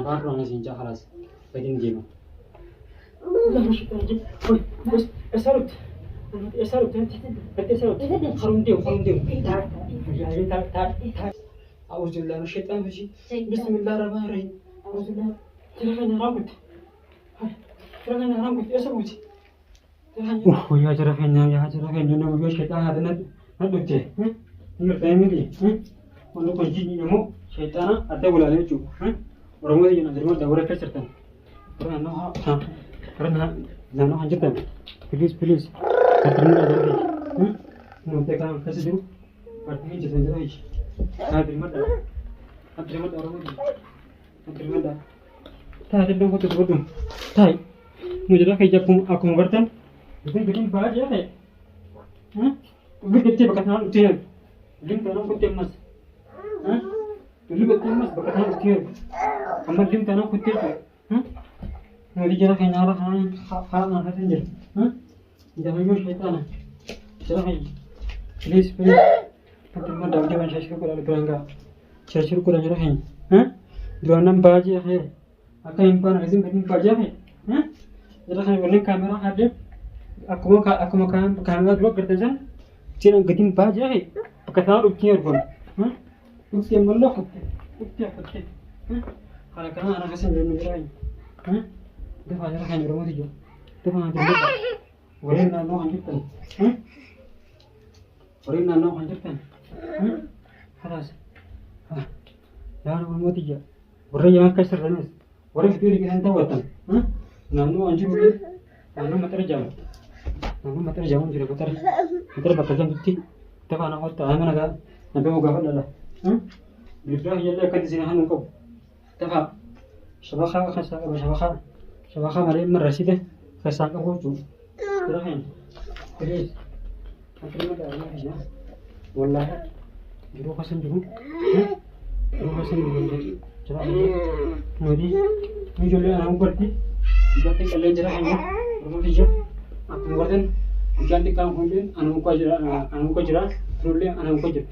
بارو أنا سينجا خلاص بدين جيبه لا مش ترجم بس أسرت أسرت أنت أسرت خرم ديو تعال تعال تعال أعوذ بالله من الشيطان الرجيم بسم الله الرحمن الرحيم أعوذ بالله تلفنا رابط تلفنا رابط أسرت يا جرفنا يا جرفنا نو يو شيطان هذا ندوتي نرتايم لي ونو كنجي يمو شيطان أدور عليه جو ورمودي أنا درما دورة كسرتن karena nano hanjatan please terima kasih nanti kan kasih dulu artinya jadi jadi terima orang ini terima dah tak ada dong foto tak muncul kayak aku mengerti bikin baca ya udah kecil bekas nang ujian lim tanam kutip mas dulu kutip mas bekas nang ujian kamar lim tanam kutip Nanti jarak yang nyala kan nggak senjir, jangan juga syaitan, jarak ini, please, terima dah jangan saya suruh kalau berangga, saya suruh kalau jarak ini, dua enam baju ya, akan impan azim betul baju ya, jarak ini boleh kamera ada, aku mau kamera dua kertas jangan getin baju ya, pakai tangan ukir pun, ukir melok, ukir, kalau kan anak senjir nungguin, Defa jarak yang berumur tujuh, defa hancur defa, orang nano hancurkan, orang nano hancurkan, halas, jangan berumur tujuh, orang yang kasar ranas, orang itu dikiran tawatan, nano hancur dulu, nano materi jam juga materi bakal jam tuti, defa anak kota, anak naga, nabi mau gawat lala, biar dia kan di sini hanu kau, defa, Sabaka mari merasi deh, kesana kau tu, terakhir, please, terima kasih ya, wallah, juru kasan juru, coba nanti, ni jual anak berarti, jadi kalau jarak ini, rumah dia, aku berarti, jadi kamu kemudian anak kau jarak, terus anak kau jarak,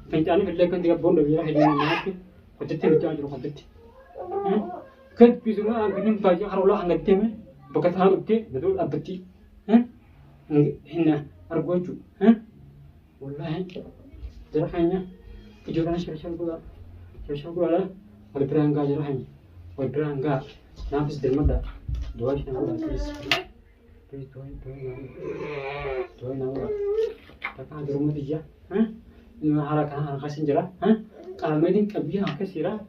pencari kerja kan tiga bond dia hanya nak, kau jadi macam juru kau jadi, kan pisuna angin baju harola angkat teme, bekas harut te, betul abadi, hina argoju, wallahi, jarahnya, kejutan spesial gula lah, oleh berangga jarahnya, oleh berangga, nafas dermada, dua jam gula, please dua nama, takkan ada rumah dia, ini harakan senjara, kalau meding kabiah angkat sirah,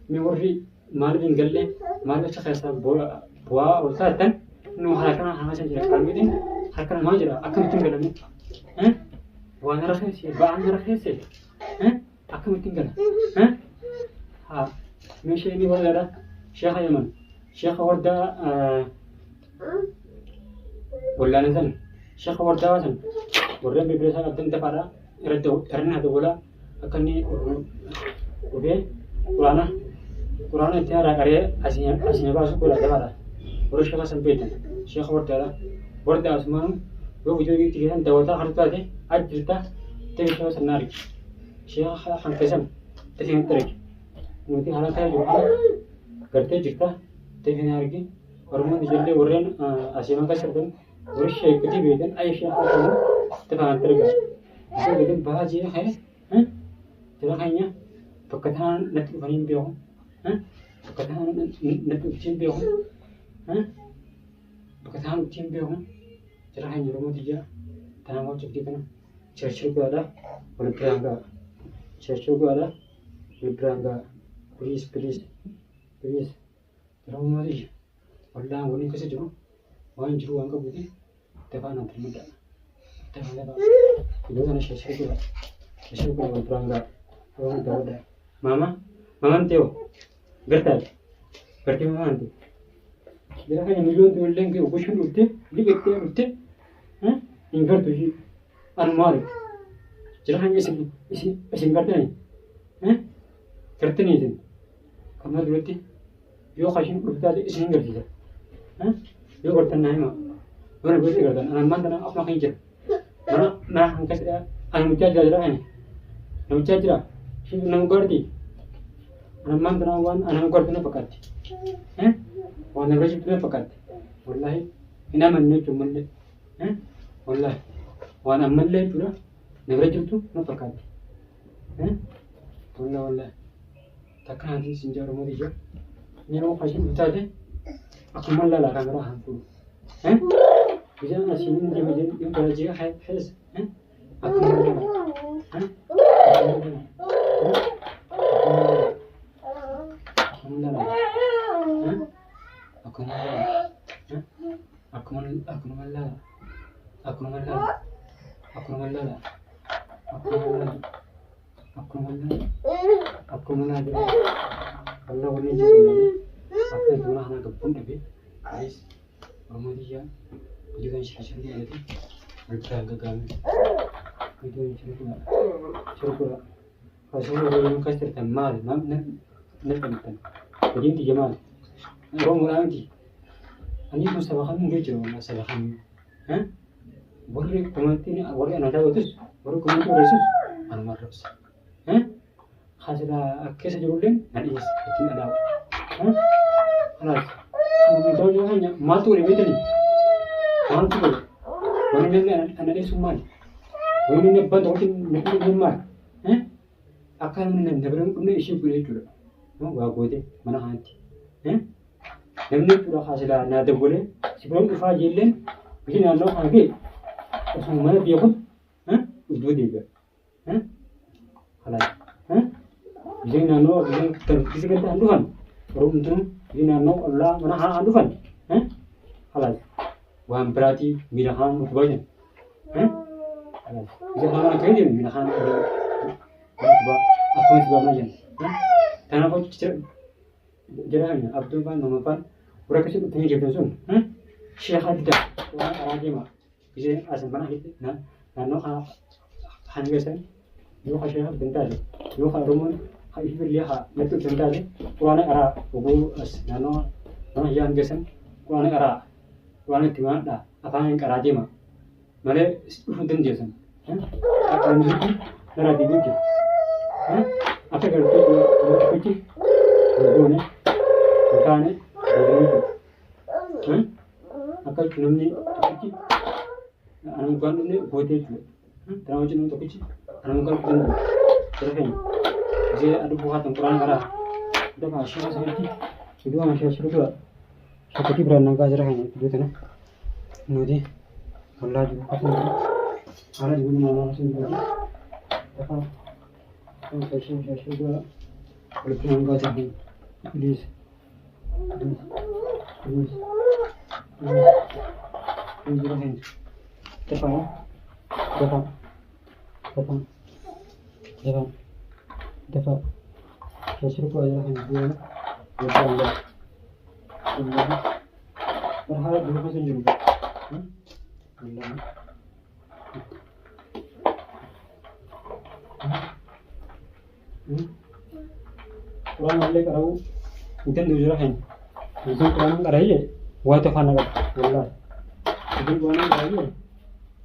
memori Marvin galle marga chakasa buah ultatan nu harakan hanga senjira kalmidin harakan majra akan tinggal ni buah narakhir sih buah narakhir sih akan tinggal ماشي ini ولا شيخ يمن شيخ وردا ولا نزل شيخ وردا وزن وردا بيبرس أبدن تفارا ردوا ترنا هذا ولا أكني وبيه ولانا Kurang itu ada karya aslinya bahasa kuliah ada, urus kita sampai itu, Syekh Wardah semua, gua video ini tiga tahun dawatan harus ada, aja cerita, tapi saya senari, Syekh Hankasam, tapi yang terik, nanti hal saya juga, kerja cerita, tapi hari orang menjadi orang aslinya kasar dan urus Syekh itu beda, ayah Syekh kamu, tapi yang terik, itu beda bahasa ya, tidak hanya perkataan nanti paling biang. Perkataan nanti ujian biang, perkataan ujian biang, cara hanya rumah dia, tanah mau cekik kan, cercuk ada, boleh berangga, please, rumah dia, orang boleh kasih juru, orang juru angka budi, tepat nanti muda, tepat, itu kan cercuk ada berangga, orang tahu dah, mama Teo. Berarti mana nanti? Dia kan yang milion tu lagi, ubusan utte, lihat dia utte, ingkar tu sih, anmar. Jadi hanya isi kerja ni, kerja ni sih. Kamu dulu tu, yo kasih utte ada isi kerja, yo kerja ni mah, mana boleh kerja, anak mana apa nak kerja, mana angkat anak muda jalan ni, anak muda jalan, sih nak kerja. Anamman tanaan waan anam godhatu na fakkaatti. Waan na bira jirtu na fakkaatti. Wallaahi hin amanne jechuun mallee. Wallaahi waan ammallee jechuudha na bira jirtu na fakkaatti. Wallaahi takka naatiin siin jaa Oromoo ija. Yeroo fashiin bitaate akkuma laalaa kan biraa haan fuudhu. Bishaan asiin inni deema jedhu gara jira hees. Akkuma laalaa. Ani pun sabahan mungkin cuma sabahan, boleh komentin, boleh anda bagus, boleh komentin resus, anda marah, hasilnya kisah jurulin, nanti itu ada, alas, tahu juga hanya matu lebih tadi, matu boleh, boleh ni anda semua, boleh ni bantu mungkin ni mar, akan ni neberan ni isu boleh juga, bagus deh, mana hati, Namni pura hasilaa na dabole sibiroon dhufaa ijeelleen biyyi naannoo kana ga'e osoo mana biyya kun iddoo deebi'a. Biyyi naannoo kisi gadi haan dhufan oromtuun biyyi naannoo ollaa mana haan dhufan waan biraatii miidha haan utubaa jiran. Biyya kana ka'ee deemu miidha haan utubaa akkuma utubaa jiran. Kanaafuu jiraahanya abdul ban nomafan ura kasi utni jebdan sun syekh adda wa arajima bise asan bana hit na no han gesan yo ha syekh bentale yo ha rumun ha ibir liha metu bentale qur'ana ara ubu as no yan gesan qur'ana ara qur'ana timanda afan qarajima male udun jesan akan muziki nara dibuti apa gartu kuci Done, Kane, Akal namni tokkichi anam kan ne gootee jiru. Kana wajjin tokkichi anam kan kun jiru. Je adu buhatan Qur'an gara. Dafa ashira santi. Idu ma ashira shiru. Shakati brana ga jira hani idu tana. Nodi wallahi kasan. Ara jibu ma ma sun jibu. Dafa kan fashion shiru. Kalau enggak jadi, please, jangan. Depan. Saya suruh kau jangan dia. Berharap dulu masih juga. Quran वाले कराओ इतने दूसरा है इसे कुरान कराइए वो तो खाना का बोल रहा है इसे कुरान कराइए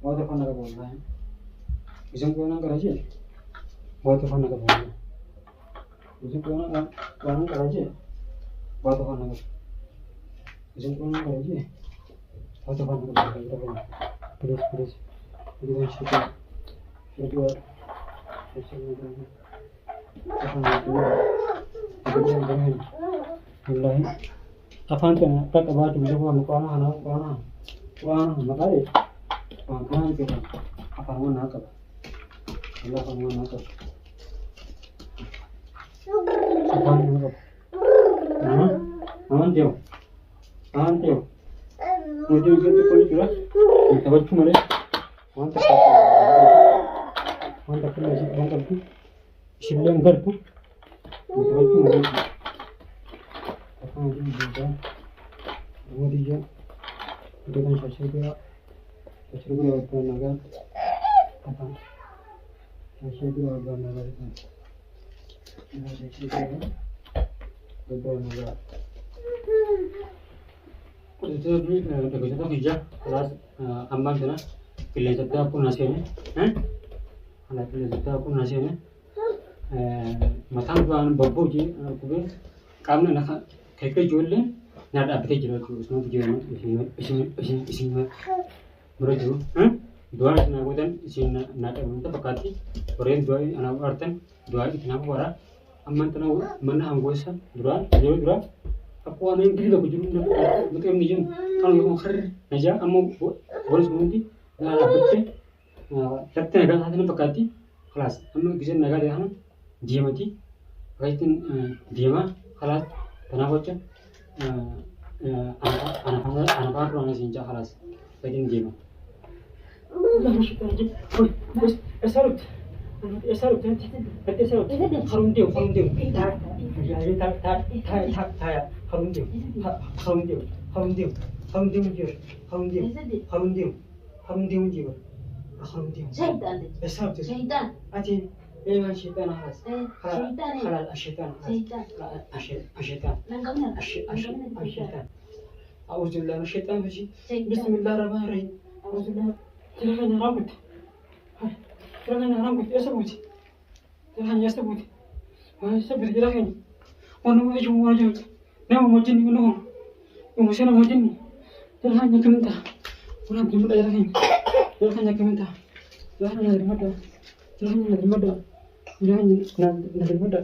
वो तो खाना का बोल रहा है इसे कुरान कराइए वो तो खाना का बोल रहा है इसे कुरान कराइए वो तो खाना का इसे कुरान कराइए वो तो खाना का बोल रहा है प्लीज इधर शुक्र Wallahi afaan kana akka qabaatu bifa mukaana waan maqaale waan kana jedha afaan waan qaba Allah afaan waan qaba afaan waan qaba aman teo mujhe itu koi jira tabacchu male waan takka lesi waan qabdu shillen gartu tabacchu male dia dengan saya waktu naga apa saya waktu naga itu saya waktu naga itu kita kerja kelas ambang sana pilih setiap pun nasinya anak pilih setiap pun nasinya mataan duraan bobboo jee qubee qaamni lafa keekee ijoolleen naa dhaabbatee jira jechuudha. Isuma jireenya isin bira jiru. Du'aan isin hawwatan isin naa dhaabamta fakkaatti. Warreen du'aa anaa waartan du'aa itti naaf wara. Ammaan tana mana hangoosa duraan yeroo duraa akka waan ingilii tokko jiru mucaan ni jiru. Kan yoo harri najaa ammoo wal sunuuti naa dhaabbattee lafti nagaa taatanii fakkaatti. Kalaas amma giseen nagaa ta'an deemati. Fakkaattiin deemaa kalaas kanaaf jecha ana faan duraan asiin jaa kalaas fakkaattiin deema. Syaitan. Ati memang syaitan halas. Syaitan ni. Halal syaitan. Syaitan. Syaitan. Langgamnya. Syaitan. Auzubillah min syaitan rajim. Syaitan. Bismillahirrahmanirrahim. Auzubillah. Jangan rambut. Jangan rambut. Ya sebut. Jangan ya sebut. Wah sebut jangan. Ono mau cuma aja. Nama macam ni ono. Emosi macam ni. Jangan hanya keminta. Orang belum ada jangan. Jangan hanya keminta. Jangan hanya dermaga. Jangan hanya dermaga. Jangan hanya dermaga.